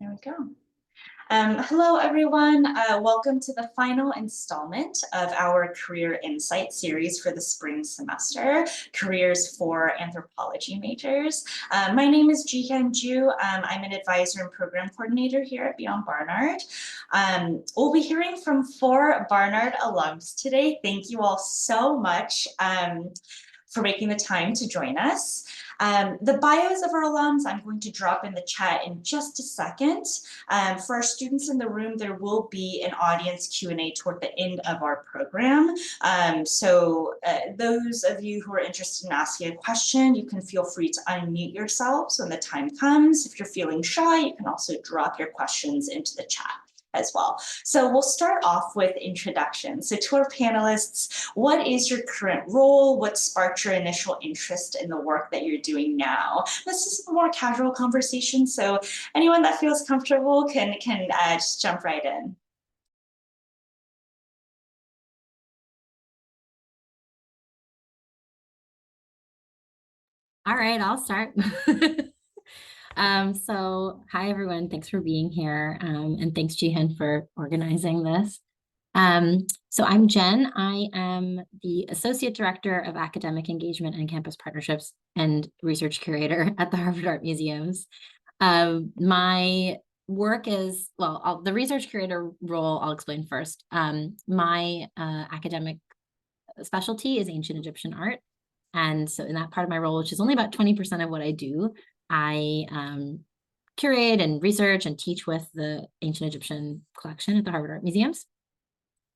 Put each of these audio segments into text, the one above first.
There we go. Hello, everyone. Welcome to the final installment of our Career Insight series for the spring semester, Careers for Anthropology Majors. My name is Jihyun Ju. I'm an advisor and program coordinator here at Beyond Barnard. We'll be hearing from 4 Barnard alums today. Thank you all so much for making the time to join us. The bios of our alums, I'm going to drop in the chat in just a second. For our students in the room, there will be an audience Q&A toward the end of our program. Those of you who are interested in asking a question, you can feel free to unmute yourselves when the time comes. If you're feeling shy, you can also drop your questions into the chat as well. So we'll start off with introduction. So to our panelists, what is your current role? What sparked your initial interest in the work that you're doing now? This is a more casual conversation, so anyone that feels comfortable can just jump right in. All right, I'll start. So hi, everyone. Thanks for being here. And thanks, Jihyun, for organizing this. So I'm Jen. I am the Associate Director of Academic Engagement and Campus Partnerships and Research Curator at the Harvard Art Museums. My work is, well, the Research Curator role, I'll explain first. My academic specialty is ancient Egyptian art. And so in that part of my role, which is only about 20% of what I do, I curate and research and teach with the ancient Egyptian collection at the Harvard Art Museums.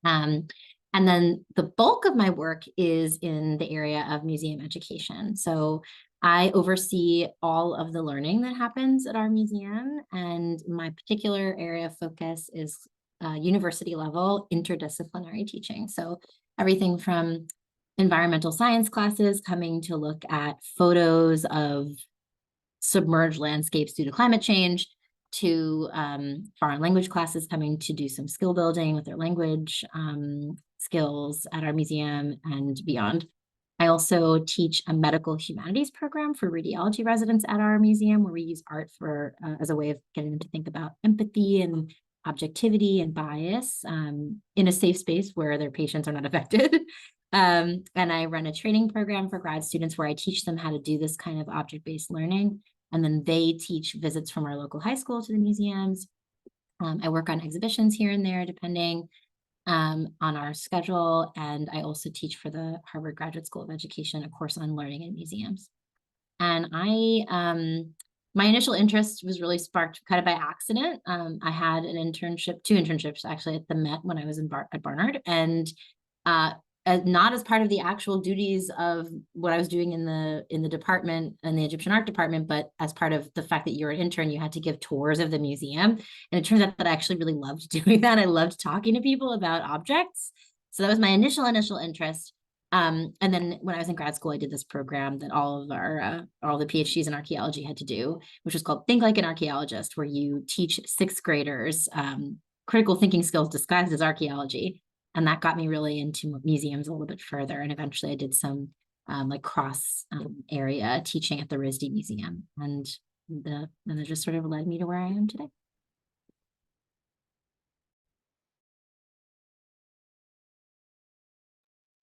And then the bulk of my work is in the area of museum education. So I oversee all of the learning that happens at our museum, and my particular area of focus is university level interdisciplinary teaching. So everything from environmental science classes coming to look at photos of submerged landscapes due to climate change, to foreign language classes coming to do some skill building with their language skills at our museum and beyond. I also teach a medical humanities program for radiology residents at our museum, where we use art for as a way of getting them to think about empathy and objectivity and bias in a safe space where their patients are not affected. And I run a training program for grad students where I teach them how to do this kind of object-based learning. And then they teach visits from our local high school to the museums. I work on exhibitions here and there, depending on our schedule. And I also teach for the Harvard Graduate School of Education, a course on learning in museums. And my initial interest was really sparked kind of by accident. I had an internship, 2 internships actually at the Met when I was at Barnard, and not as part of the actual duties of what I was doing in the department, in the Egyptian art department, but as part of the fact that you're an intern, you had to give tours of the museum. And it turns out that I actually really loved doing that. I loved talking to people about objects. So that was my initial interest. And then when I was in grad school, I did this program that all the PhDs in archaeology had to do, which was called Think Like an Archaeologist, where you teach 6th graders critical thinking skills disguised as archaeology. And that got me really into museums a little bit further. And eventually I did some like cross area teaching at the RISD Museum. And then it just sort of led me to where I am today.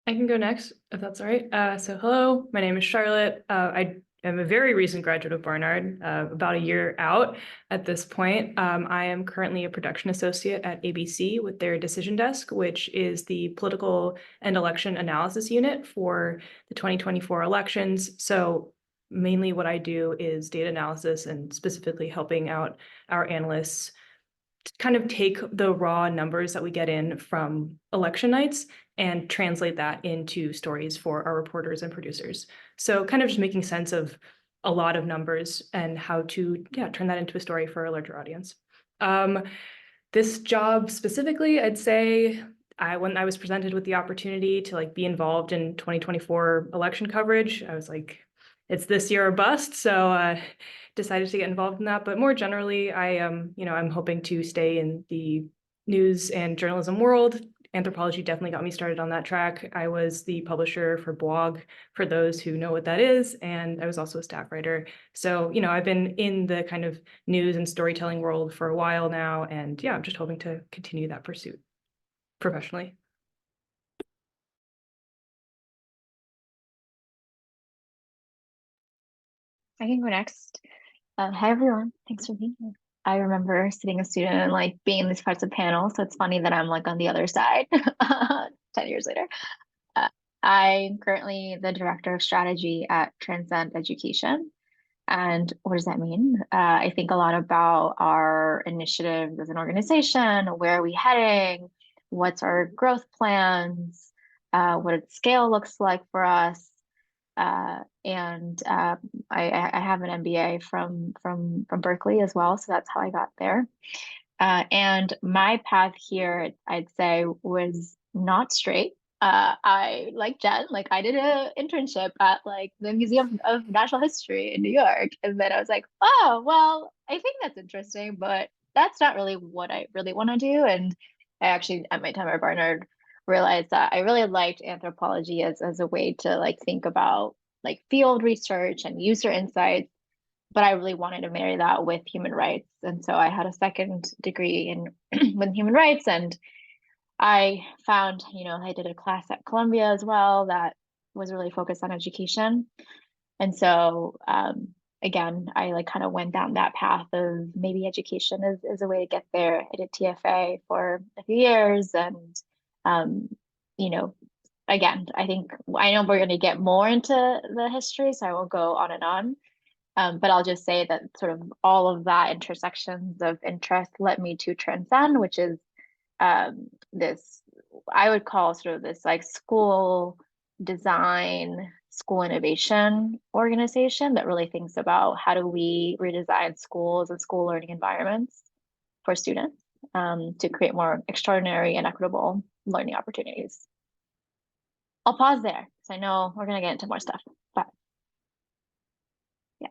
I can go next, if that's all right. So hello, my name is Charlotte. I'm a very recent graduate of Barnard, about a year out at this point. I am currently a production associate at ABC with their decision desk, which is the political and election analysis unit for the 2024 elections. So mainly what I do is data analysis and specifically helping out our analysts to kind of take the raw numbers that we get in from election nights and translate that into stories for our reporters and producers. So kind of just making sense of a lot of numbers and how to turn that into a story for a larger audience. This job specifically, I'd say when I was presented with the opportunity to be involved in 2024 election coverage, I was like, it's this year or bust. So decided to get involved in that. But more generally, I'm hoping to stay in the news and journalism world, anthropology definitely got me started on that track. I was the publisher for Blog, for those who know what that is, and I was also a staff writer. So, you know, I've been in the kind of news and storytelling world for a while now, and yeah, I'm just hoping to continue that pursuit professionally. I can go next. Hi everyone, thanks for being here. I remember sitting a student and like being in these parts of panels, so it's funny that I'm like on the other side 10 years later. I'm currently the director of strategy at Transcend Education. And what does that mean? I think a lot about our initiatives as an organization. Where are we heading? What's our growth plans? What its scale looks like for us. I have an MBA from Berkeley as well, so that's how I got there. And my path here, I'd say, was not straight. I like Jen, like I did an internship at like the Museum of Natural History in New York, and then I was like, oh well, I think that's interesting, but that's not really what I really want to do. And I actually, at my time at Barnard, realized that I really liked anthropology as a way to like think about like field research and user insights, but I really wanted to marry that with human rights. And so I had a second degree in with human rights, and I found, you know, I did a class at Columbia as well that was really focused on education. And so again, I like kind of went down that path of maybe education is a way to get there. I did TFA for a few years, and you know, again, I think I know we're going to get more into the history, so I won't go on and on. But I'll just say that sort of all of that intersections of interest led me to Transcend, which is this, I would call sort of this like school design, school innovation organization that really thinks about how do we redesign schools and school learning environments for students to create more extraordinary and equitable learning opportunities. I'll pause there because I know we're going to get into more stuff, but yeah.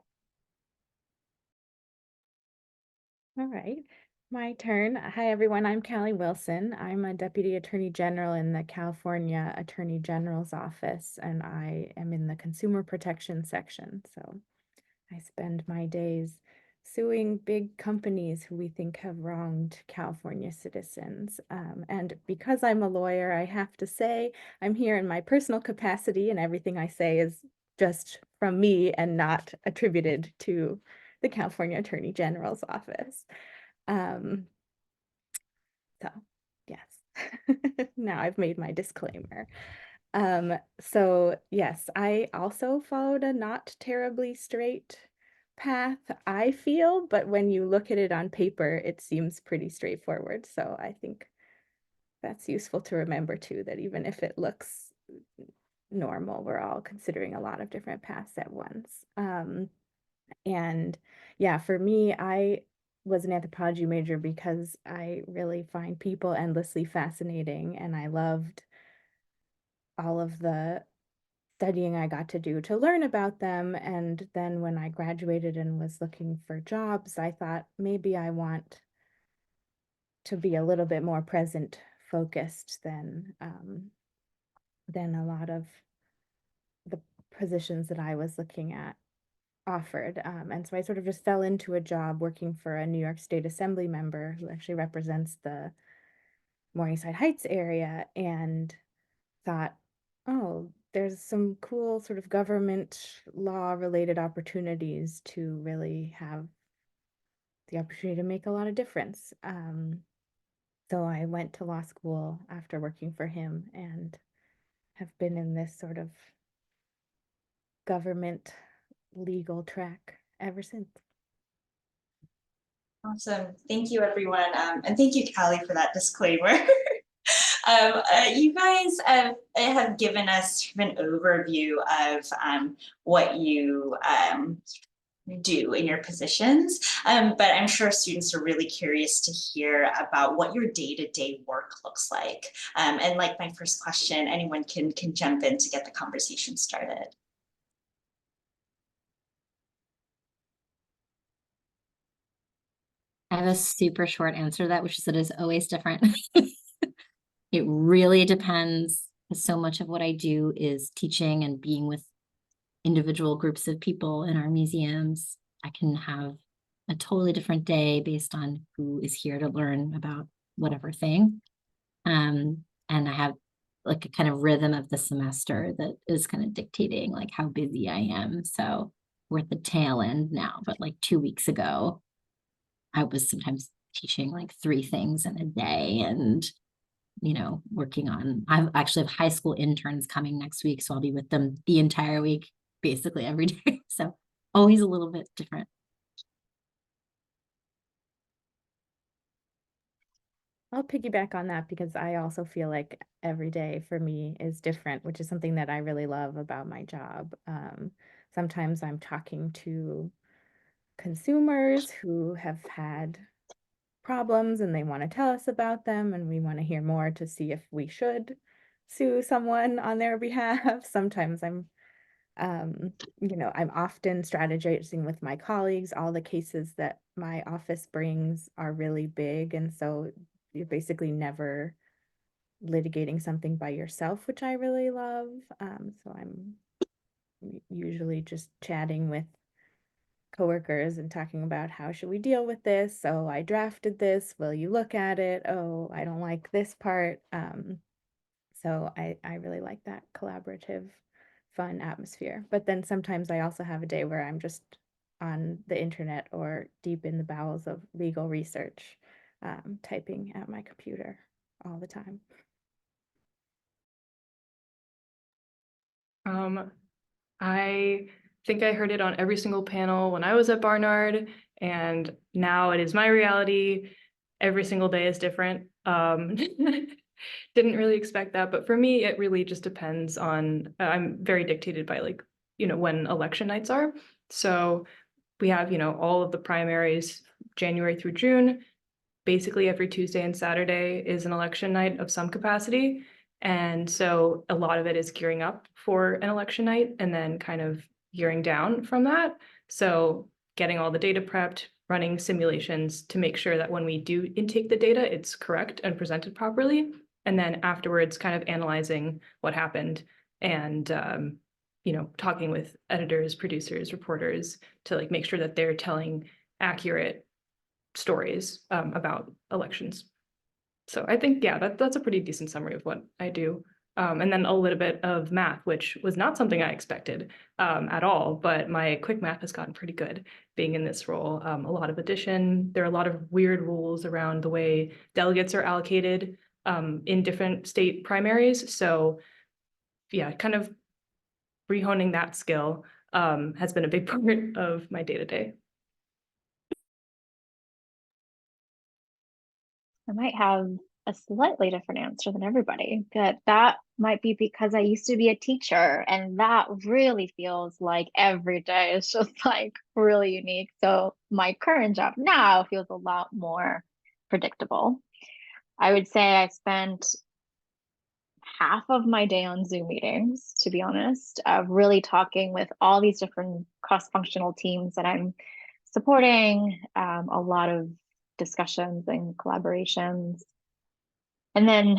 All right, my turn. Hi, everyone. I'm Callie Willson. I'm a Deputy Attorney General in the California Attorney General's office, and I am in the Consumer Protection section. So I spend my days suing big companies who we think have wronged California citizens. And because I'm a lawyer, I have to say I'm here in my personal capacity, and everything I say is just from me and not attributed to the California Attorney General's office. So yes, now I've made my disclaimer. So yes, I also followed a not terribly straight path, I feel, but when you look at it on paper, it seems pretty straightforward. So I think that's useful to remember too, that even if it looks normal, we're all considering a lot of different paths at once. And yeah, for me, I was an anthropology major because I really find people endlessly fascinating, and I loved all of the studying I got to do to learn about them. And then when I graduated and was looking for jobs, I thought maybe I want to be a little bit more present focused than a lot of the positions that I was looking at offered. And so I sort of just fell into a job working for a New York State Assembly member who actually represents the Morningside Heights area, and thought, oh, there's some cool sort of government law related opportunities to really have the opportunity to make a lot of difference. So I went to law school after working for him and have been in this sort of government legal track ever since. Awesome. Thank you, everyone. And thank you, Callie, for that disclaimer. You guys have given us an overview of what you do in your positions, but I'm sure students are really curious to hear about what your day-to-day work looks like. And like my first question, anyone can jump in to get the conversation started. I have a super short answer to that, which is that it is always different. It really depends. So much of what I do is teaching and being with individual groups of people in our museums. I can have a totally different day based on who is here to learn about whatever thing. And I have like a kind of rhythm of the semester that is kind of dictating like how busy I am. So we're at the tail end now, but like 2 weeks ago, I was sometimes teaching like 3 things in a day and, you know, working on, I actually have high school interns coming next week. So I'll be with them the entire week, basically every day. So always a little bit different. I'll piggyback on that because I also feel like every day for me is different, which is something that I really love about my job. Sometimes I'm talking to consumers who have had problems and they want to tell us about them, and we want to hear more to see if we should sue someone on their behalf. Sometimes I'm I'm often strategizing with my colleagues. All the cases that my office brings are really big, and so you're basically never litigating something by yourself, which I really love. So I'm usually just chatting with coworkers and talking about how should we deal with this. So I drafted this. Will you look at it? Oh, I don't like this part. So I really like that collaborative, fun atmosphere. But then sometimes I also have a day where I'm just on the internet or deep in the bowels of legal research, typing at my computer all the time. I think I heard it on every single panel when I was at Barnard, and now it is my reality. Every single day is different. Didn't really expect that, but for me, it really just depends on, I'm very dictated by like, when election nights are. So we have, all of the primaries January through June. Basically every Tuesday and Saturday is an election night of some capacity. And so a lot of it is gearing up for an election night and then kind of gearing down from that. So getting all the data prepped, running simulations to make sure that when we do intake the data, it's correct and presented properly. And then afterwards kind of analyzing what happened and, talking with editors, producers, reporters to like make sure that they're telling accurate stories about elections. So I think, yeah, that's a pretty decent summary of what I do. And then a little bit of math, which was not something I expected at all, but my quick math has gotten pretty good being in this role. A lot of addition, there are a lot of weird rules around the way delegates are allocated in different state primaries. So yeah, kind of rehoning that skill has been a big part of my day-to-day. I might have a slightly different answer than everybody, but that might be because I used to be a teacher, and that really feels like every day is just like really unique. So my current job now feels a lot more predictable. I would say I spent half of my day on Zoom meetings, to be honest, really talking with all these different cross-functional teams that I'm supporting, a lot of discussions and collaborations. And then,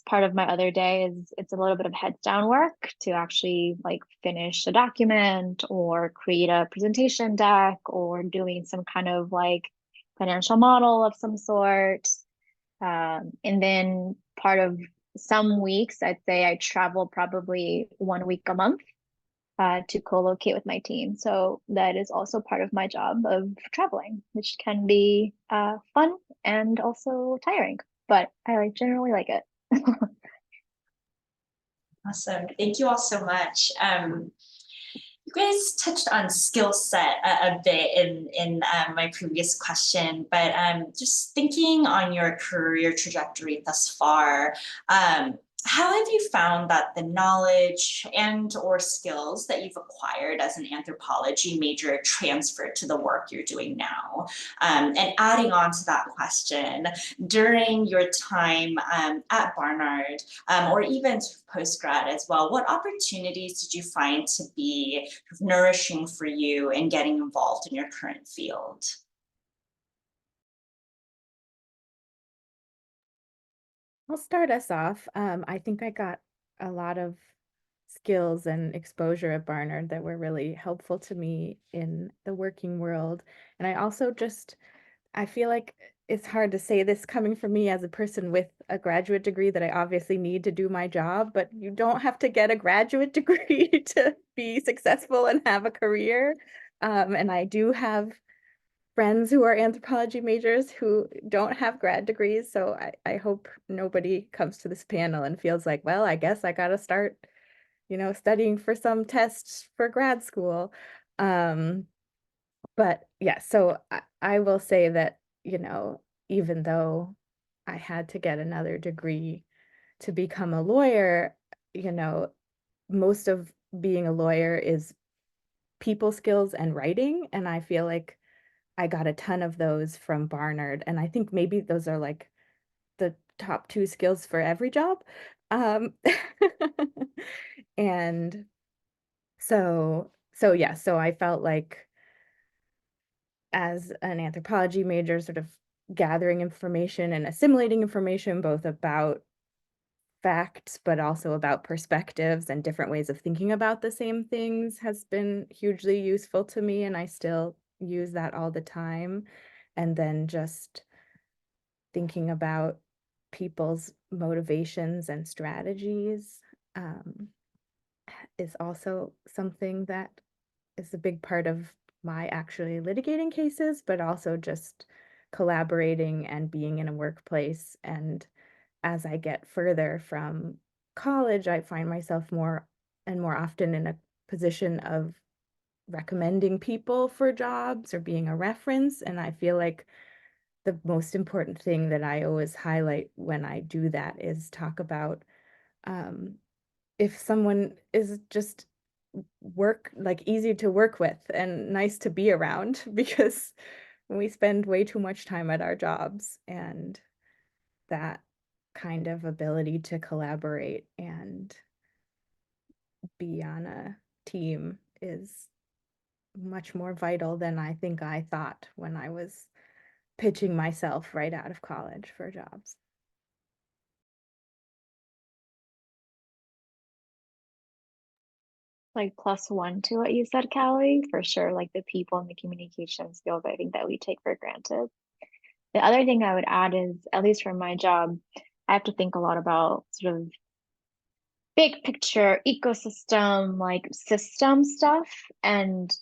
part of my other day is it's a little bit of heads down work to actually like finish a document or create a presentation deck or doing some kind of like financial model of some sort. And then part of some weeks, I'd say I travel probably 1 week a month to co-locate with my team. So that is also part of my job of traveling, which can be fun and also tiring, but I generally like it. Awesome. Thank you all so much. You guys touched on skill set a bit in my previous question, but just thinking on your career trajectory thus far, how have you found that the knowledge and or skills that you've acquired as an anthropology major transferred to the work you're doing now? And adding on to that question, during your time at Barnard, or even post-grad as well, what opportunities did you find to be nourishing for you in getting involved in your current field? I'll start us off. I think I got a lot of skills and exposure at Barnard that were really helpful to me in the working world. And I also I feel like it's hard to say this coming from me as a person with a graduate degree that I obviously need to do my job, but you don't have to get a graduate degree to be successful and have a career. And I do have friends who are anthropology majors who don't have grad degrees. So I hope nobody comes to this panel and feels like, well, I guess I got to start, studying for some tests for grad school. But yeah, so I will say that, even though I had to get another degree to become a lawyer, most of being a lawyer is people skills and writing. And I feel like I got a ton of those from Barnard. And I think maybe those are like the top two skills for every job. Um, and so I felt like as an anthropology major, sort of gathering information and assimilating information, both about facts, but also about perspectives and different ways of thinking about the same things has been hugely useful to me. And I still use that all the time. And then just thinking about people's motivations and strategies um, is also something that is a big part of my actually litigating cases, but also just collaborating and being in a workplace. And as I get further from college, I find myself more and more often in a position of recommending people for jobs or being a reference. And I feel like the most important thing that I always highlight when I do that is talk about um, if someone is just easy to work with and nice to be around, because we spend way too much time at our jobs, and that kind of ability to collaborate and be on a team is much more vital than I think I thought when I was pitching myself right out of college for jobs. Like +1 to what you said, Callie, for sure. Like the people and the communication skills, I think that we take for granted. The other thing I would add is, at least for my job, I have to think a lot about sort of big picture ecosystem, like system stuff. And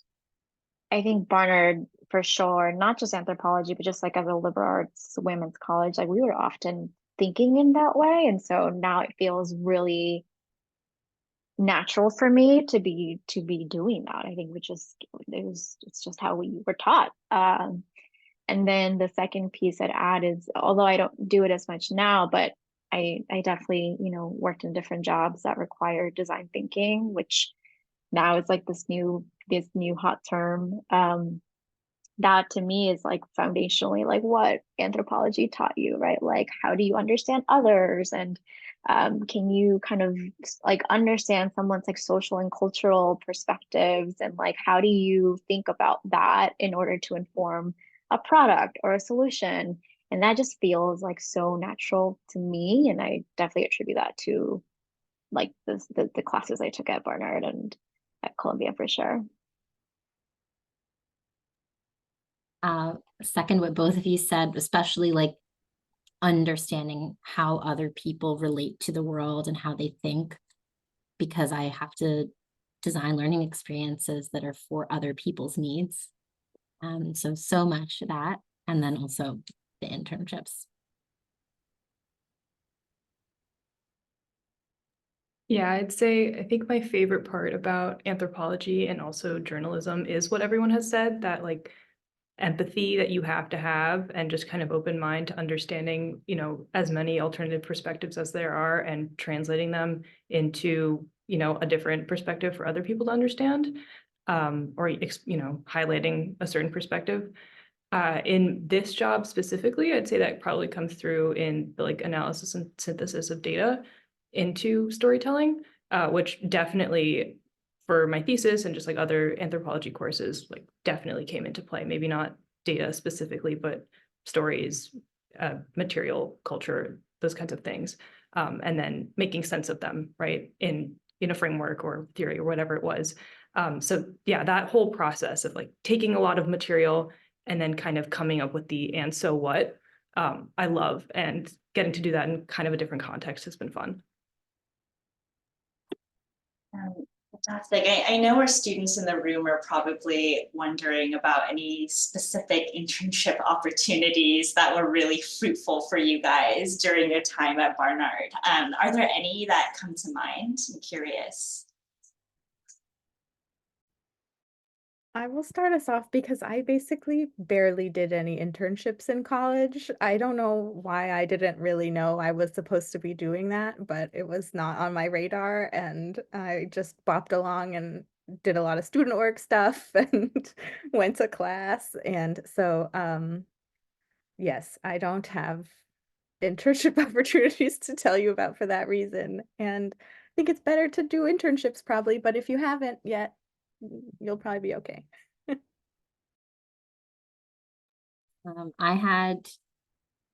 I think Barnard, for sure, not just anthropology, but just like as a liberal arts women's college, like we were often thinking in that way. And so now it feels really natural for me to be doing that. I think it's just how we were taught. And then the second piece I'd add is, although I don't do it as much now, but I definitely, worked in different jobs that require design thinking, which now is like this new hot term. That to me is like foundationally like what anthropology taught you, right? Like how do you understand others, and can you kind of like understand someone's like social and cultural perspectives, and like how do you think about that in order to inform a product or a solution? And that just feels like so natural to me, and I definitely attribute that to like the classes I took at Barnard and at Columbia for sure. Second, what both of you said, especially like understanding how other people relate to the world and how they think, because I have to design learning experiences that are for other people's needs. So much that, and then also the internships. Yeah, I'd say I think my favorite part about anthropology and also journalism is what everyone has said, that like empathy that you have to have and just kind of open mind to understanding, as many alternative perspectives as there are and translating them into, a different perspective for other people to understand, or, highlighting a certain perspective. In this job specifically, I'd say that probably comes through in the like analysis and synthesis of data into storytelling, which definitely for my thesis and just like other anthropology courses, like definitely came into play. Maybe not data specifically, but stories, material, culture, those kinds of things, and then making sense of them, right, in a framework or theory or whatever it was. So yeah, that whole process of like taking a lot of material and then kind of coming up with the and so what, I love, and getting to do that in kind of a different context has been fun. Fantastic. I know our students in the room are probably wondering about any specific internship opportunities that were really fruitful for you guys during your time at Barnard. Are there any that come to mind? I'm curious. I will start us off because I basically barely did any internships in college. I don't know why I didn't really know I was supposed to be doing that, but it was not on my radar, and I just bopped along and did a lot of student work stuff and went to class. And so, yes, I don't have internship opportunities to tell you about for that reason. And I think it's better to do internships probably, but if you haven't yet, you'll probably be okay. I had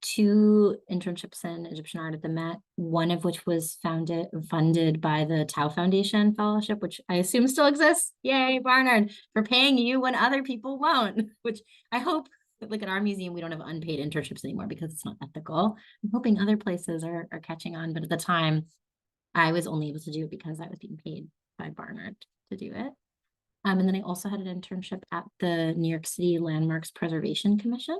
2 internships in Egyptian art at the Met, one of which was funded by the Tau Foundation Fellowship, which I assume still exists. Yay, Barnard, for paying you when other people won't, which I hope, like at our museum, we don't have unpaid internships anymore because it's not ethical. I'm hoping other places are catching on, but at the time, I was only able to do it because I was being paid by Barnard to do it. And then I also had an internship at the New York City Landmarks Preservation Commission.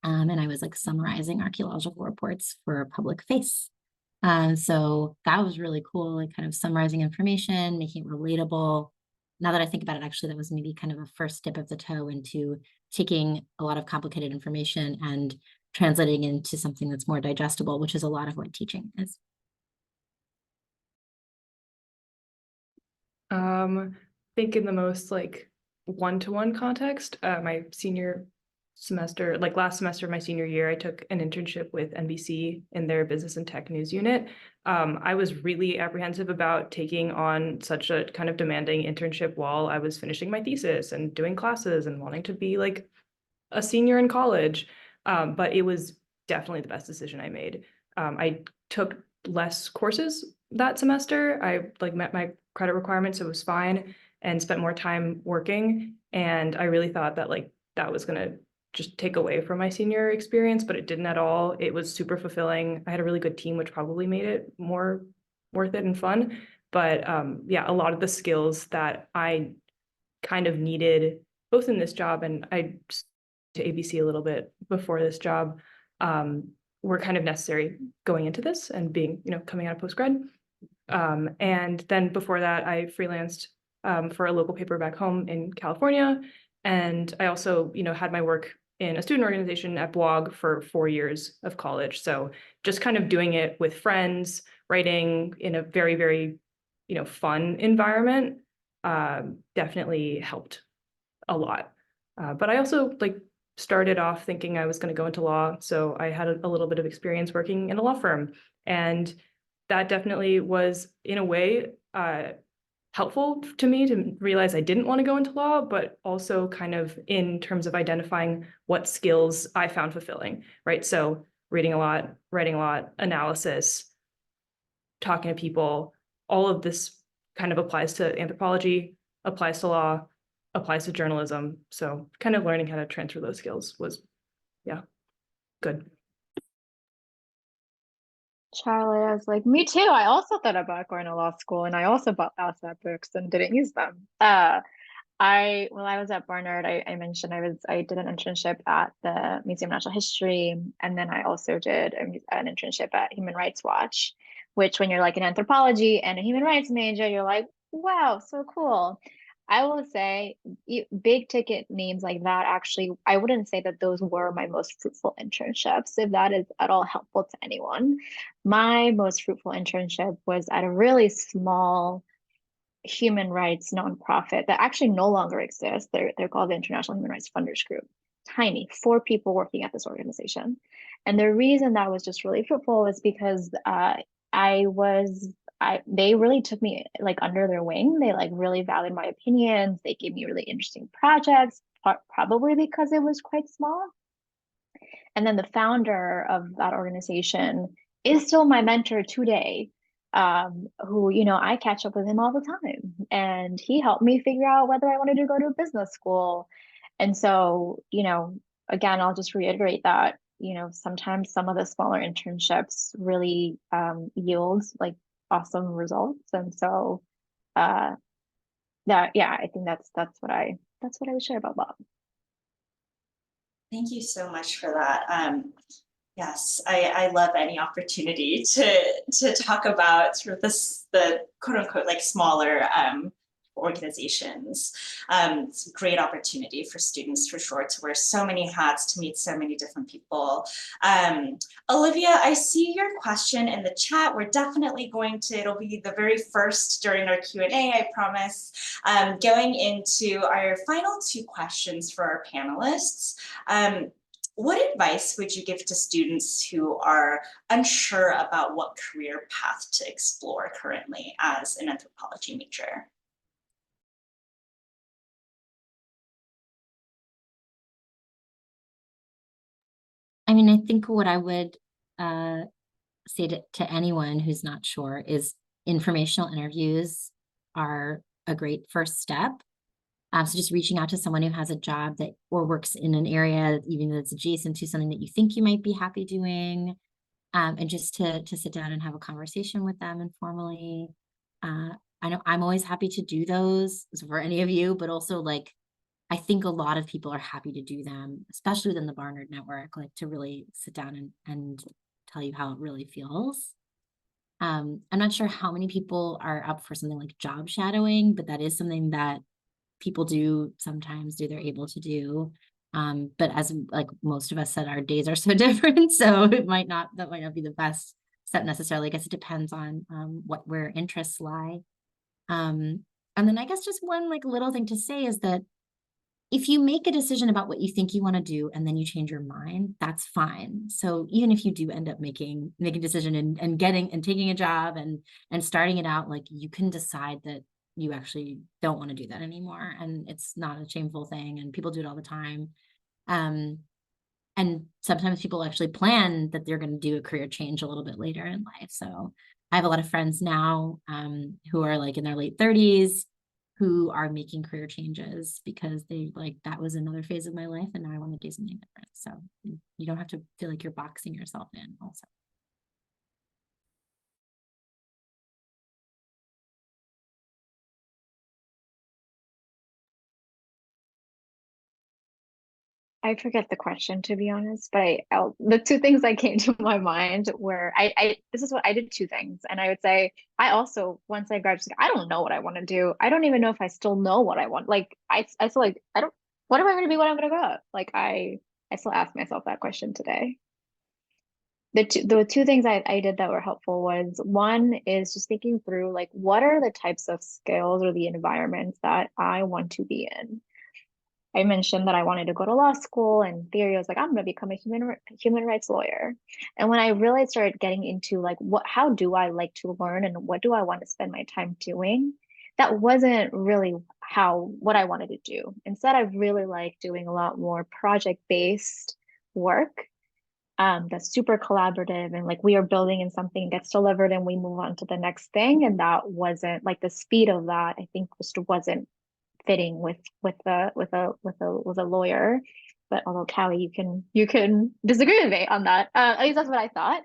And I was like summarizing archaeological reports for a public face. So that was really cool, like kind of summarizing information, making it relatable. Now that I think about it, actually, that was maybe kind of a first dip of the toe into taking a lot of complicated information and translating into something that's more digestible, which is a lot of what teaching is. I think in the most like one-to-one context, my senior semester, like last semester of my senior year, I took an internship with NBC in their business and tech news unit. I was really apprehensive about taking on such a kind of demanding internship while I was finishing my thesis and doing classes and wanting to be like a senior in college. But it was definitely the best decision I made. I took less courses that semester. I like met my credit requirements, so it was fine, and spent more time working. And I really thought that like that was gonna just take away from my senior experience, but it didn't at all. It was super fulfilling. I had a really good team, which probably made it more worth it and fun. But yeah, a lot of the skills that I kind of needed, both in this job and I to ABC a little bit before this job, were kind of necessary going into this and being, coming out of postgrad. And then before that, I freelanced for a local paper back home in California. And I also, had my work in a student organization at Blog for 4 years of college. So just kind of doing it with friends, writing in a very, very, fun environment, definitely helped a lot. But I also started off thinking I was going to go into law. So I had a little bit of experience working in a law firm. And that definitely was, in a way, helpful to me to realize I didn't want to go into law, but also kind of in terms of identifying what skills I found fulfilling, right? So reading a lot, writing a lot, analysis, talking to people, all of this kind of applies to anthropology, applies to law, applies to journalism. So kind of learning how to transfer those skills was, yeah, good. Charlie, I was like, me too. I also thought about going to law school, and I also bought LSAT books and didn't use them. While I was at Barnard, I mentioned I did an internship at the Museum of Natural History, and then I also did an internship at Human Rights Watch, which when you're like an anthropology and a human rights major, you're like, wow, so cool. I will say big ticket names like that, actually, I wouldn't say that those were my most fruitful internships, if that is at all helpful to anyone. My most fruitful internship was at a really small human rights nonprofit that actually no longer exists. They're called the International Human Rights Funders Group. Tiny, 4 people working at this organization. And the reason that was just really fruitful was because they really took me under their wing. They really valued my opinions. They gave me really interesting projects, probably because it was quite small. And then the founder of that organization is still my mentor today, who, you know, I catch up with him all the time. And he helped me figure out whether I wanted to go to a business school. And so, you know, again, I'll just reiterate that, you know, sometimes some of the smaller internships really yield like awesome results. And so that, yeah, I think that's what I would share about that. Thank you so much for that. Yes, I love any opportunity to talk about sort of the quote unquote like smaller organizations. It's a great opportunity for students for sure to wear so many hats, to meet so many different people. Olivia, I see your question in the chat. We're definitely going to, it'll be the very first during our Q&A, I promise, going into our final two questions for our panelists. What advice would you give to students who are unsure about what career path to explore currently as an anthropology major? I mean, I think what I would say to anyone who's not sure is informational interviews are a great first step. So just reaching out to someone who has a job that or works in an area, even that's adjacent to something that you think you might be happy doing, and just to sit down and have a conversation with them informally. I know I'm always happy to do those for any of you, but also like I think a lot of people are happy to do them, especially within the Barnard network, like to really sit down and tell you how it really feels. I'm not sure how many people are up for something like job shadowing, but that is something that people do sometimes they're able to do. But as like most of us said, our days are so different. So that might not be the best step necessarily. I guess it depends on where interests lie. And then I guess just one like little thing to say is that if you make a decision about what you think you want to do and then you change your mind, that's fine. So even if you do end up making a decision and taking a job and starting it out, like you can decide that you actually don't want to do that anymore. And it's not a shameful thing. And people do it all the time. And sometimes people actually plan that they're going to do a career change a little bit later in life. So I have a lot of friends now who are like in their late 30s who are making career changes because they like, that was another phase of my life and now I want to do something different. So you don't have to feel like you're boxing yourself in also. I forget the question, to be honest, but the two things that came to my mind were this is what I did, two things. And I would say, I also, once I graduated, I don't know what I want to do. I don't even know if I still know what I want. Like, I feel like, what am I going to be when I'm going to grow up? Like, I still ask myself that question today. The two things I did that were helpful was, one is just thinking through, like, what are the types of skills or the environments that I want to be in? I mentioned that I wanted to go to law school, and in theory, I was like, I'm going to become a human rights lawyer. And when I really started getting into like, how do I like to learn and what do I want to spend my time doing? That wasn't really what I wanted to do. Instead, I really like doing a lot more project-based work that's super collaborative, and like we are building in something gets delivered and we move on to the next thing. And that wasn't like the speed of that, I think just wasn't fitting with a lawyer. But although Callie, you can disagree with me on that. At least that's what I thought.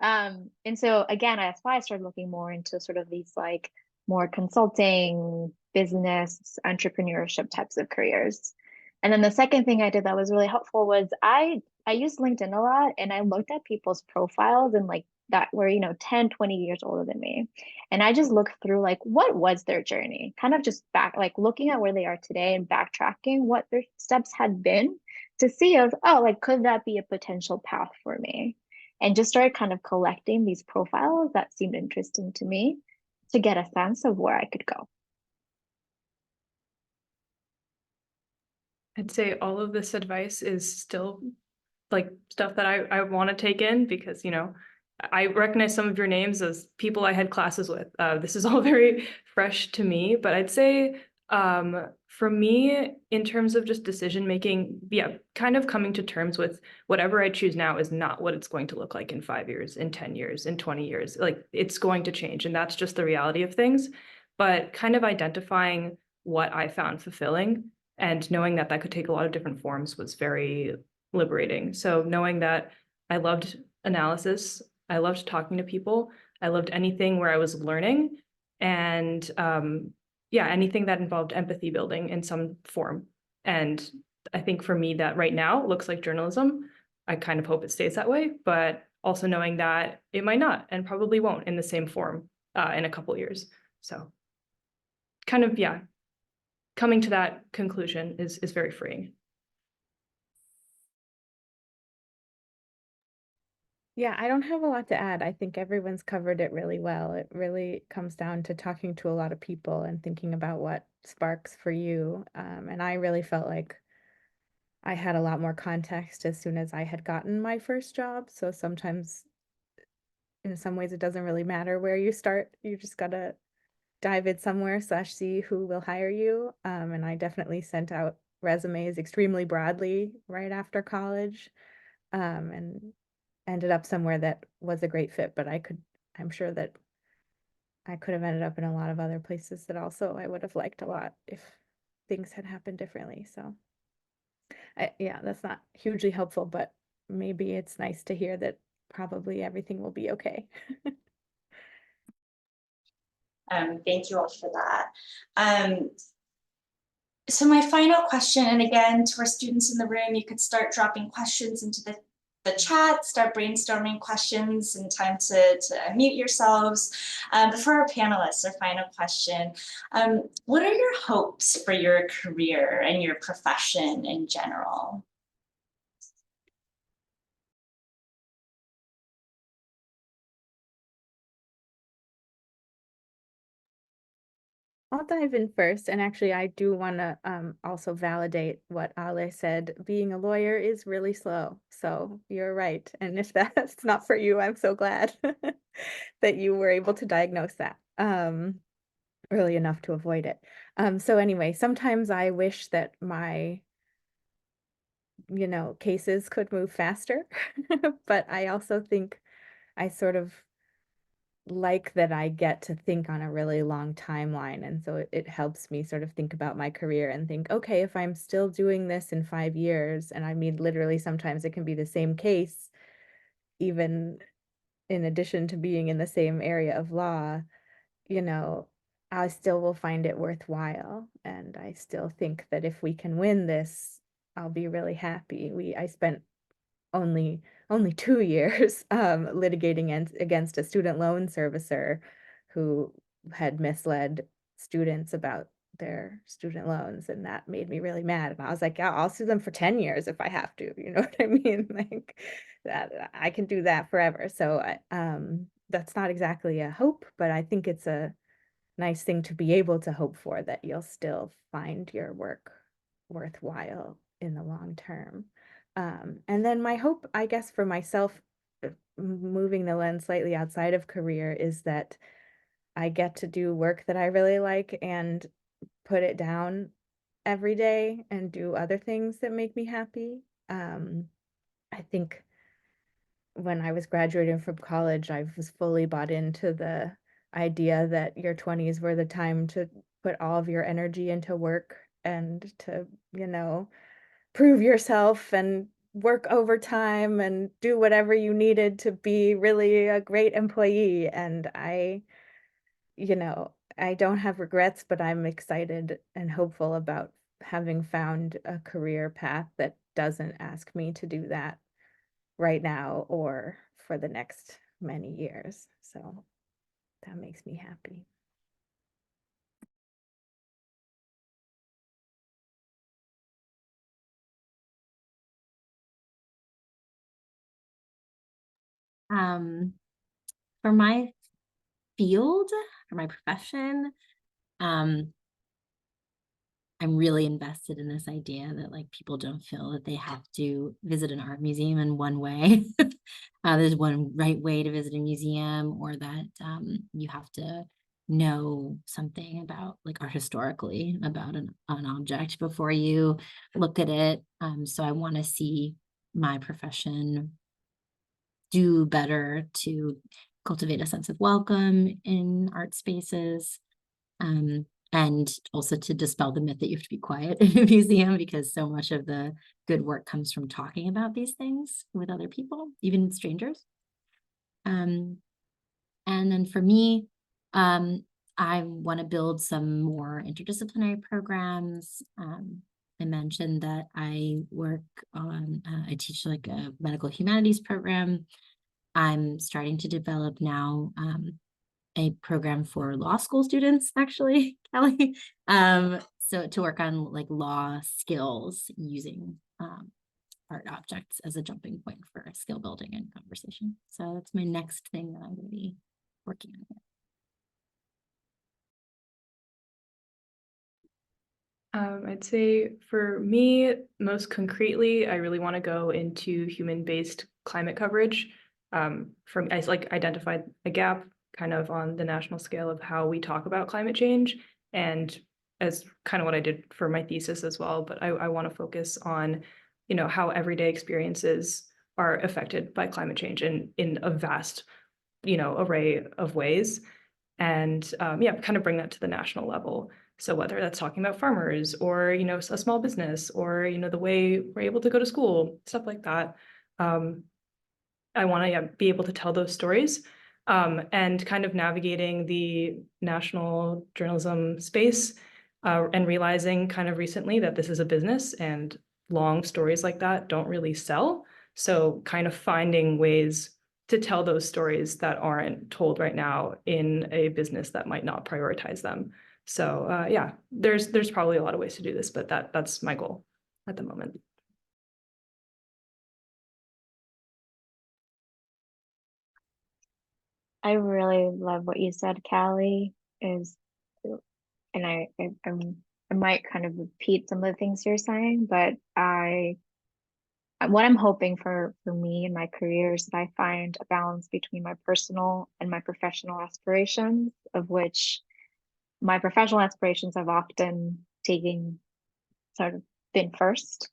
And so again, that's why I started looking more into sort of these like more consulting, business, entrepreneurship types of careers. And then the second thing I did that was really helpful was I used LinkedIn a lot, and I looked at people's profiles and like that were, 10, 20 years older than me. And I just looked through like, what was their journey? Kind of just like looking at where they are today and backtracking what their steps had been to see like, could that be a potential path for me? And just started kind of collecting these profiles that seemed interesting to me to get a sense of where I could go. I'd say all of this advice is still like stuff that I want to take in because, I recognize some of your names as people I had classes with. This is all very fresh to me, but I'd say For me, in terms of just decision making, yeah, kind of coming to terms with whatever I choose now is not what it's going to look like in 5 years, in 10 years, in 20 years. Like, it's going to change, and that's just the reality of things. But kind of identifying what I found fulfilling and knowing that that could take a lot of different forms was very liberating. So knowing that I loved analysis, I loved talking to people, I loved anything where I was learning, and yeah, anything that involved empathy building in some form. And I think for me, that right now looks like journalism. I kind of hope it stays that way, but also knowing that it might not and probably won't in the same form in a couple years. So kind of, yeah, coming to that conclusion is very freeing. Yeah, I don't have a lot to add. I think everyone's covered it really well. It really comes down to talking to a lot of people and thinking about what sparks for you. And I really felt like I had a lot more context as soon as I had gotten my first job. So sometimes, in some ways, it doesn't really matter where you start. You just gotta dive in somewhere / see who will hire you. And I definitely sent out resumes extremely broadly right after college. And ended up somewhere that was a great fit, but I'm sure that I could have ended up in a lot of other places that also I would have liked a lot if things had happened differently. So yeah, that's not hugely helpful, but maybe it's nice to hear that probably everything will be okay. Thank you all for that. So my final question, and again, to our students in the room, you could start dropping questions into the chat, start brainstorming questions and time to unmute yourselves. But for our panelists, our final question, what are your hopes for your career and your profession in general? I'll dive in first, and actually I do want to also validate what Ale said. Being a lawyer is really slow, so you're right. And if that's not for you, I'm so glad that you were able to diagnose that early enough to avoid it. So anyway, sometimes I wish that my cases could move faster, but I also think I sort of like that I get to think on a really long timeline. And so it helps me sort of think about my career and think, okay, if I'm still doing this in 5 years, and I mean, literally, sometimes it can be the same case, even in addition to being in the same area of law, I still will find it worthwhile. And I still think that if we can win this, I'll be really happy. I spent only 2 years litigating against a student loan servicer who had misled students about their student loans, and that made me really mad. And I was like, yeah, I'll sue them for 10 years if I have to. You know what I mean? Like, that I can do that forever. So that's not exactly a hope, but I think it's a nice thing to be able to hope for, that you'll still find your work worthwhile in the long term. And then my hope, I guess, for myself, moving the lens slightly outside of career, is that I get to do work that I really like and put it down every day and do other things that make me happy. I think when I was graduating from college, I was fully bought into the idea that your 20s were the time to put all of your energy into work and to, prove yourself and work overtime and do whatever you needed to be really a great employee. And I don't have regrets, but I'm excited and hopeful about having found a career path that doesn't ask me to do that right now or for the next many years. So that makes me happy. For my field, for my profession, I'm really invested in this idea that, like, people don't feel that they have to visit an art museum in one way. There's one right way to visit a museum, or that you have to know something about like art historically about an object before you look at it. So I want to see my profession do better to cultivate a sense of welcome in art spaces, and also to dispel the myth that you have to be quiet in a museum, because so much of the good work comes from talking about these things with other people, even strangers. And then for me, I want to build some more interdisciplinary programs. I mentioned that I work on, I teach like a medical humanities program. I'm starting to develop now a program for law school students, actually, Callie. So to work on like law skills using art objects as a jumping point for skill building and conversation. So that's my next thing that I'm going to be working on. I'd say for me, most concretely, I really want to go into human-based climate coverage. I like identified a gap kind of on the national scale of how we talk about climate change, and as kind of what I did for my thesis as well. But I want to focus on, how everyday experiences are affected by climate change in a vast, array of ways, and kind of bring that to the national level. So whether that's talking about farmers or, a small business or, the way we're able to go to school, stuff like that. I want to be able to tell those stories, and kind of navigating the national journalism space, and realizing kind of recently that this is a business and long stories like that don't really sell. So kind of finding ways to tell those stories that aren't told right now in a business that might not prioritize them. So there's probably a lot of ways to do this, but that's my goal at the moment. I really love what you said, Callie, and I might kind of repeat some of the things you're saying, but what I'm hoping for me in my career is that I find a balance between my personal and my professional aspirations, of which my professional aspirations have often sort of been first.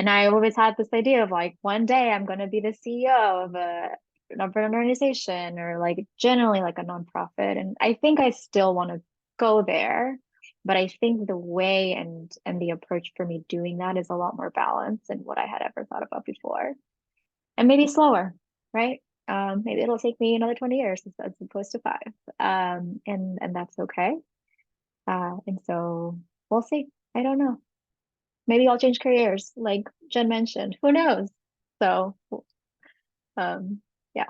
And I always had this idea of like, one day I'm going to be the CEO of an organization, or like generally like a nonprofit. And I think I still want to go there, but I think the way and the approach for me doing that is a lot more balanced than what I had ever thought about before, and maybe slower, right? Maybe it'll take me another 20 years as opposed to 5. And that's okay. And so we'll see. I don't know. Maybe I'll change careers, like Jen mentioned. Who knows? So, yeah.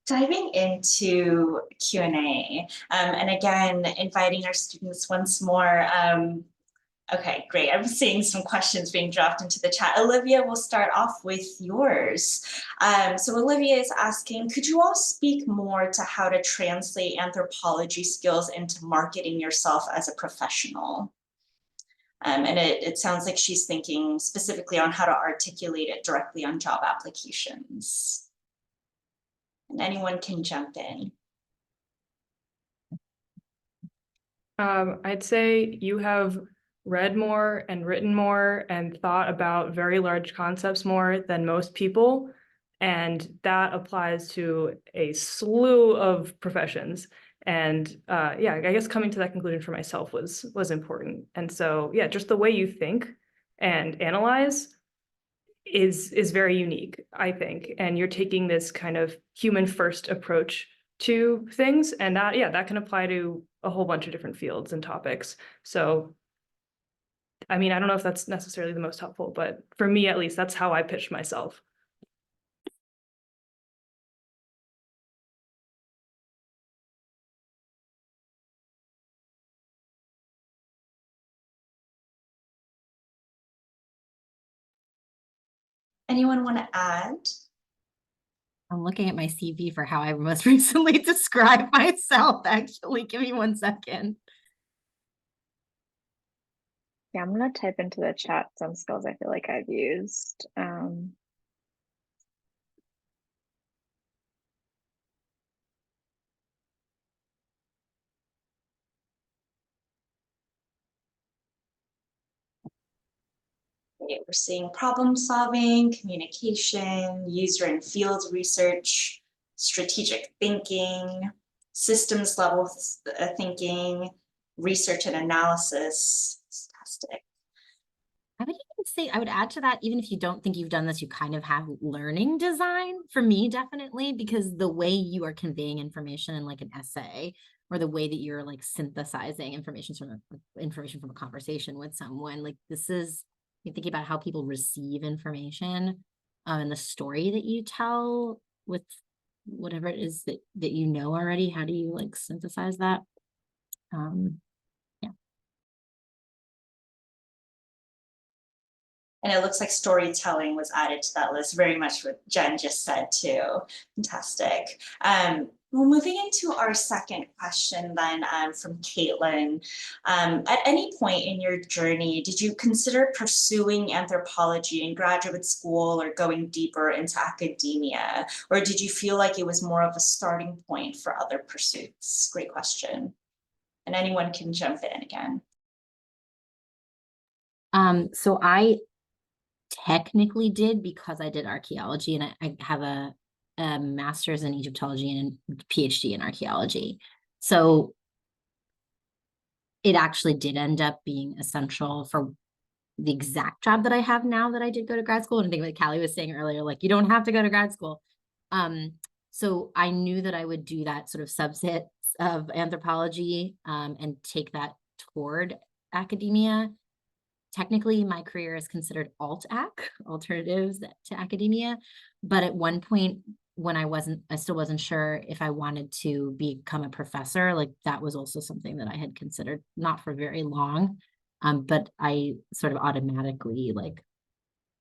Diving into Q&A, and again, inviting our students once more. Okay, great. I'm seeing some questions being dropped into the chat. Olivia, we'll start off with yours. So Olivia is asking, could you all speak more to how to translate anthropology skills into marketing yourself as a professional? And it sounds like she's thinking specifically on how to articulate it directly on job applications. And anyone can jump in. I'd say you have read more and written more and thought about very large concepts more than most people. And that applies to a slew of professions. And I guess coming to that conclusion for myself was important. And so, just the way you think and analyze is very unique, I think. And you're taking this kind of human first approach to things, and that can apply to a whole bunch of different fields and topics. So I mean, I don't know if that's necessarily the most helpful, but for me at least, that's how I pitched myself. Anyone want to add? I'm looking at my CV for how I most recently described myself, actually. Give me 1 second. Yeah, I'm gonna type into the chat some skills I feel like I've used. We're seeing problem solving, communication, user and field research, strategic thinking, systems level thinking, research and analysis. Fantastic. I would even say, I would add to that, even if you don't think you've done this, you kind of have learning design for me, definitely, because the way you are conveying information in like an essay, or the way that you're like synthesizing information from a conversation with someone, like this is, you're thinking about how people receive information, and the story that you tell with whatever it is that you know already. How do you like synthesize that? And it looks like storytelling was added to that list, very much what Jen just said too. Fantastic. Well, moving into our second question then, from Caitlin. At any point in your journey, did you consider pursuing anthropology in graduate school or going deeper into academia? Or did you feel like it was more of a starting point for other pursuits? Great question. And anyone can jump in again. So I technically did, because I did archaeology, and I have a master's in Egyptology and a PhD in archaeology. So it actually did end up being essential for the exact job that I have now that I did go to grad school. And I think like Callie was saying earlier, like you don't have to go to grad school. So I knew that I would do that sort of subset of anthropology, and take that toward academia. Technically, my career is considered alt-ac, alternatives to academia. But at one point when I still wasn't sure if I wanted to become a professor, like that was also something that I had considered, not for very long. But I sort of automatically like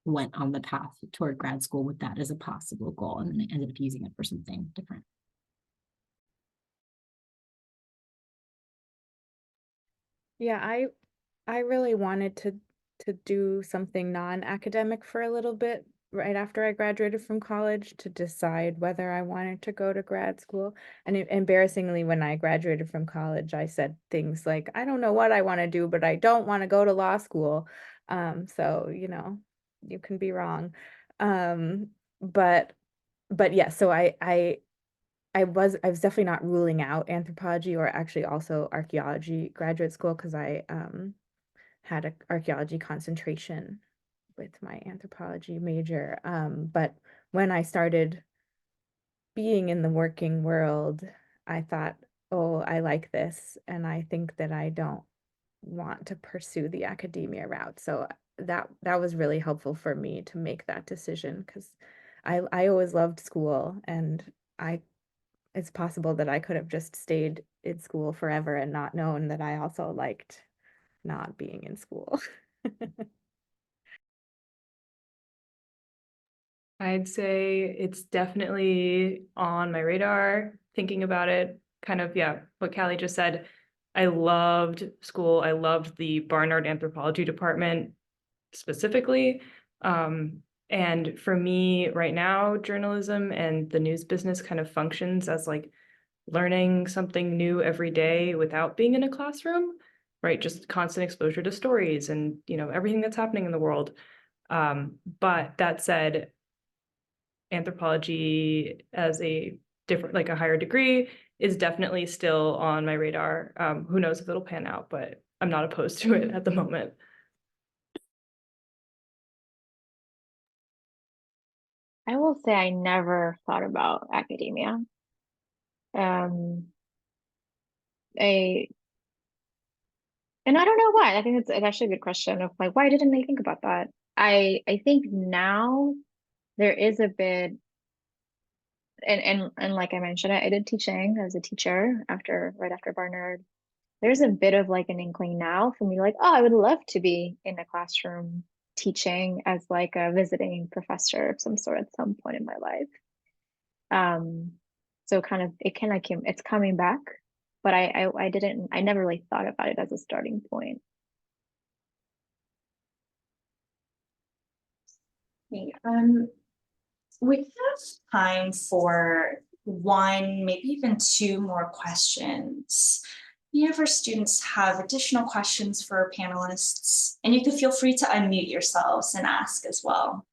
went on the path toward grad school with that as a possible goal. And then I ended up using it for something different. Yeah, I really wanted to do something non-academic for a little bit right after I graduated from college to decide whether I wanted to go to grad school. And embarrassingly, when I graduated from college, I said things like, I don't know what I want to do, but I don't want to go to law school. So, you know, you can be wrong. But yeah, so I was definitely not ruling out anthropology or actually also archaeology graduate school, because I had an archaeology concentration with my anthropology major. But when I started being in the working world, I thought, oh, I like this, and I think that I don't want to pursue the academia route. So that was really helpful for me to make that decision, because I always loved school, and it's possible that I could have just stayed in school forever and not known that I also liked not being in school. I'd say it's definitely on my radar, thinking about it, kind of, yeah, what Callie just said. I loved school. I loved the Barnard anthropology department specifically. And for me right now, journalism and the news business kind of functions as like learning something new every day without being in a classroom, right? Just constant exposure to stories and, you know, everything that's happening in the world. But that said, anthropology as a different, like a higher degree, is definitely still on my radar. Who knows if it'll pan out, but I'm not opposed to it at the moment. I will say I never thought about academia. And I don't know why. I think it's actually a good question of like, why didn't I think about that? I think now there is a bit, and like I mentioned, I did teaching as a teacher right after Barnard. There's a bit of like an inkling now for me, like, oh, I would love to be in a classroom teaching as like a visiting professor of some sort at some point in my life. So kind of it's coming back, but I never really thought about it as a starting point. Okay, we have time for one, maybe even two more questions. Any of our students have additional questions for our panelists, and you can feel free to unmute yourselves and ask as well.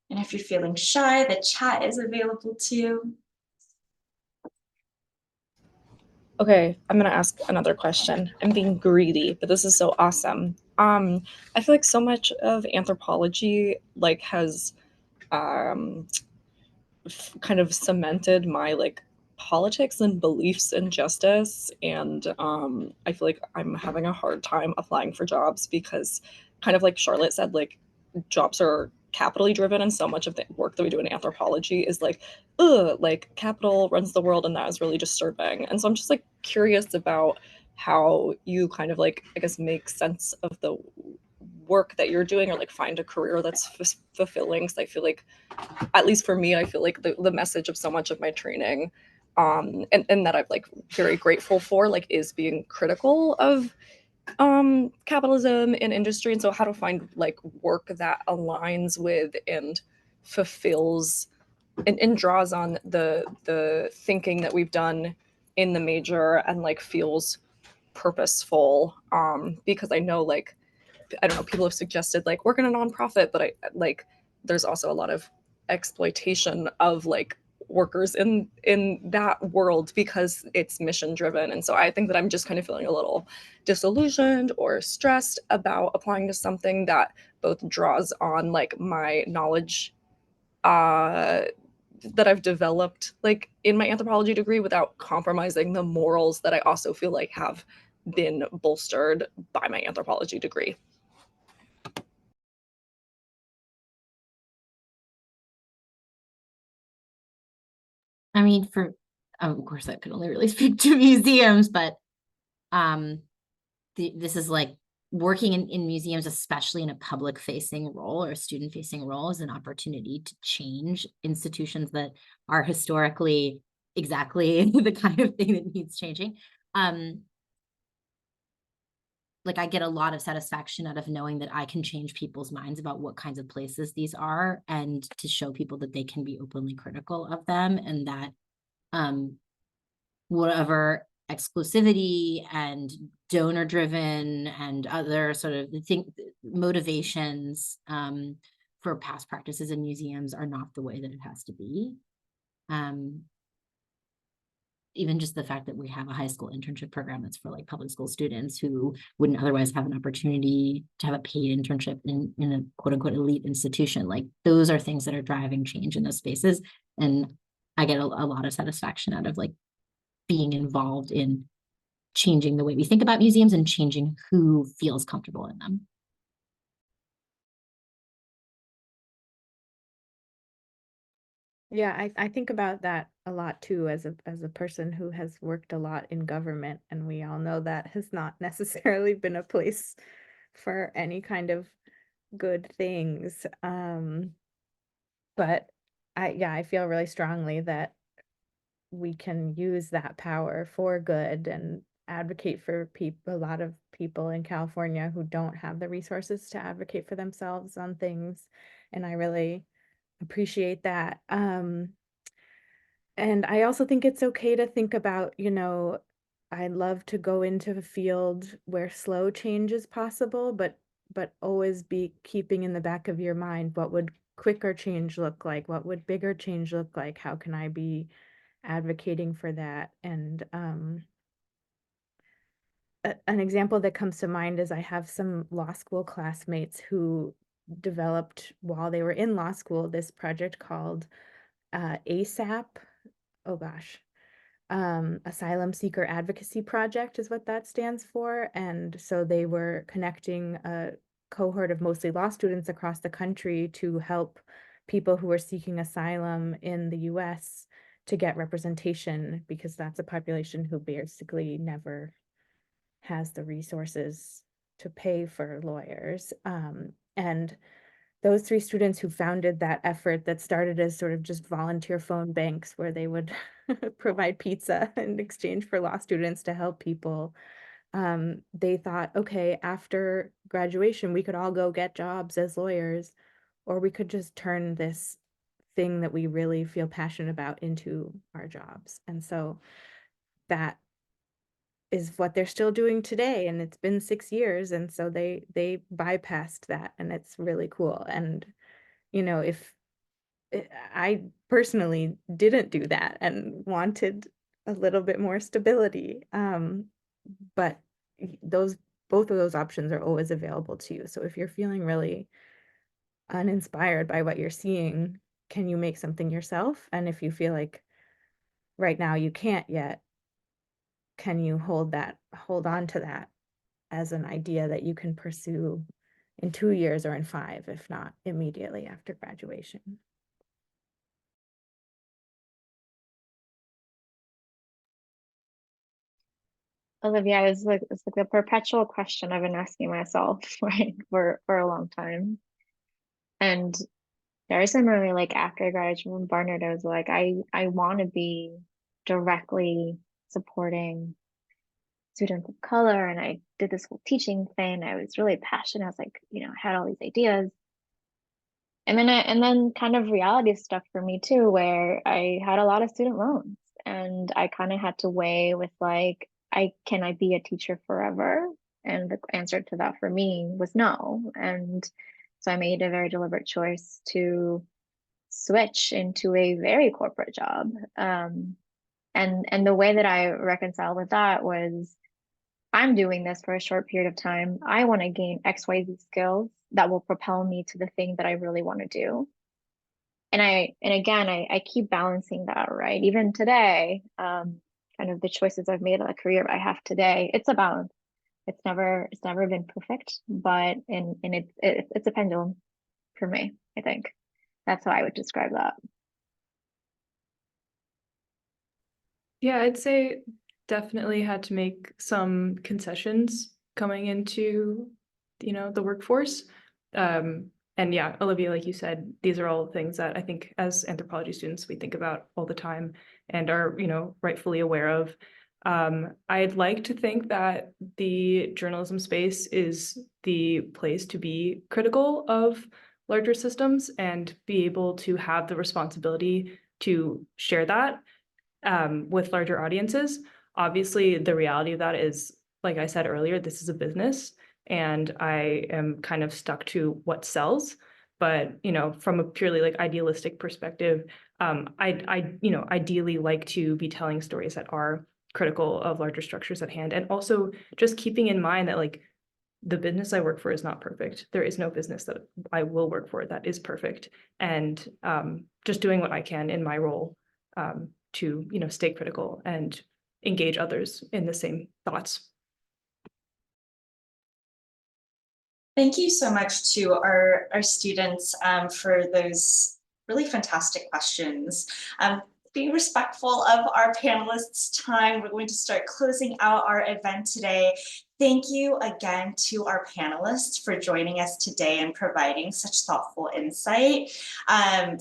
And if you're feeling shy, the chat is available too. Okay, I'm gonna ask another question. I'm being greedy, but this is so awesome. I feel like so much of anthropology like has kind of cemented my like politics and beliefs in justice, and I feel like I'm having a hard time applying for jobs because, kind of like Charlotte said, like jobs are capitally driven, and so much of the work that we do in anthropology is like, ugh, like capital runs the world, and that is really disturbing. And so I'm just like curious about how you kind of like, I guess, make sense of the work that you're doing, or like find a career that's fulfilling. Because I feel like, at least for me, I feel like the message of so much of my training, and that I'm like very grateful for, like, is being critical of capitalism and industry. And so how to find like work that aligns with and fulfills and draws on the thinking that we've done in the major, and like feels purposeful, because I know, like, I don't know, people have suggested like work in a nonprofit, but I like there's also a lot of exploitation of like workers in that world because it's mission driven. And so I think that I'm just kind of feeling a little disillusioned or stressed about applying to something that both draws on like my knowledge uh that I've developed like in my anthropology degree without compromising the morals that I also feel like have been bolstered by my anthropology degree. I mean, of course, I could only really speak to museums, but this is like working in museums, especially in a public facing role or a student facing role, is an opportunity to change institutions that are historically exactly the kind of thing that needs changing. Like I get a lot of satisfaction out of knowing that I can change people's minds about what kinds of places these are, and to show people that they can be openly critical of them, and that whatever exclusivity and donor driven and other sort of motivations for past practices in museums are not the way that it has to be. Even just the fact that we have a high school internship program that's for like public school students who wouldn't otherwise have an opportunity to have a paid internship in a quote unquote elite institution, like those are things that are driving change in those spaces. And I get a lot of satisfaction out of like being involved in changing the way we think about museums and changing who feels comfortable in them. Yeah, I think about that a lot too, as a person who has worked a lot in government, and we all know that has not necessarily been a place for any kind of good things. But I feel really strongly that we can use that power for good and advocate for a lot of people in California who don't have the resources to advocate for themselves on things. And I really appreciate that. And I also think it's okay to think about, I love to go into a field where slow change is possible, but always be keeping in the back of your mind, what would quicker change look like? What would bigger change look like? How can I be advocating for that? And an example that comes to mind is I have some law school classmates who developed, while they were in law school, this project called ASAP. Oh gosh, Asylum Seeker Advocacy Project is what that stands for. And so they were connecting a cohort of mostly law students across the country to help people who are seeking asylum in the US to get representation, because that's a population who basically never has the resources to pay for lawyers. And those three students who founded that effort, that started as sort of just volunteer phone banks where they would provide pizza in exchange for law students to help people, they thought, okay, after graduation, we could all go get jobs as lawyers, or we could just turn this thing that we really feel passionate about into our jobs. And so that is what they're still doing today, and it's been 6 years, and so they bypassed that, and it's really cool. And if I personally didn't do that and wanted a little bit more stability, but both of those options are always available to you. So if you're feeling really uninspired by what you're seeing, can you make something yourself? And if you feel like right now you can't yet, can you hold on to that as an idea that you can pursue in 2 years or in 5, if not immediately after graduation? Olivia, it's like the perpetual question I've been asking myself right for a long time. And very similarly, like after I graduated from Barnard, I was like, I want to be directly supporting students of color, and I did this whole teaching thing. I was really passionate. I was like, I had all these ideas. And then kind of reality stuff for me too, where I had a lot of student loans, and I kind of had to weigh with like, can I be a teacher forever? And the answer to that for me was no. And so I made a very deliberate choice to switch into a very corporate job. And the way that I reconciled with that was, I'm doing this for a short period of time. I want to gain XYZ skills that will propel me to the thing that I really want to do. And I keep balancing that, right? Even today, kind of the choices I've made in the career I have today, it's a balance. It's never been perfect, but it's a pendulum for me, I think. That's how I would describe that. Yeah, I'd say definitely had to make some concessions coming into, the workforce. And yeah, Olivia, like you said, these are all things that I think as anthropology students, we think about all the time and are, rightfully aware of. I'd like to think that the journalism space is the place to be critical of larger systems and be able to have the responsibility to share that with larger audiences. Obviously, the reality of that is, like I said earlier, this is a business, and I am kind of stuck to what sells. But from a purely like idealistic perspective, I ideally like to be telling stories that are critical of larger structures at hand, and also just keeping in mind that like the business I work for is not perfect. There is no business that I will work for that is perfect, and just doing what I can in my role to stay critical and engage others in the same thoughts. Thank you so much to our students for those really fantastic questions. Being respectful of our panelists' time, we're going to start closing out our event today. Thank you again to our panelists for joining us today and providing such thoughtful insight.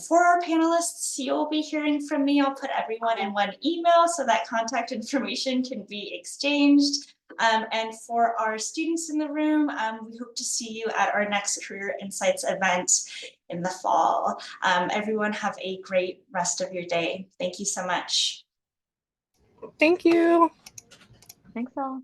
For our panelists, you'll be hearing from me. I'll put everyone in one email so that contact information can be exchanged. And for our students in the room, we hope to see you at our next Career Insights event in the fall. Everyone have a great rest of your day. Thank you so much. Thank you. Thanks all.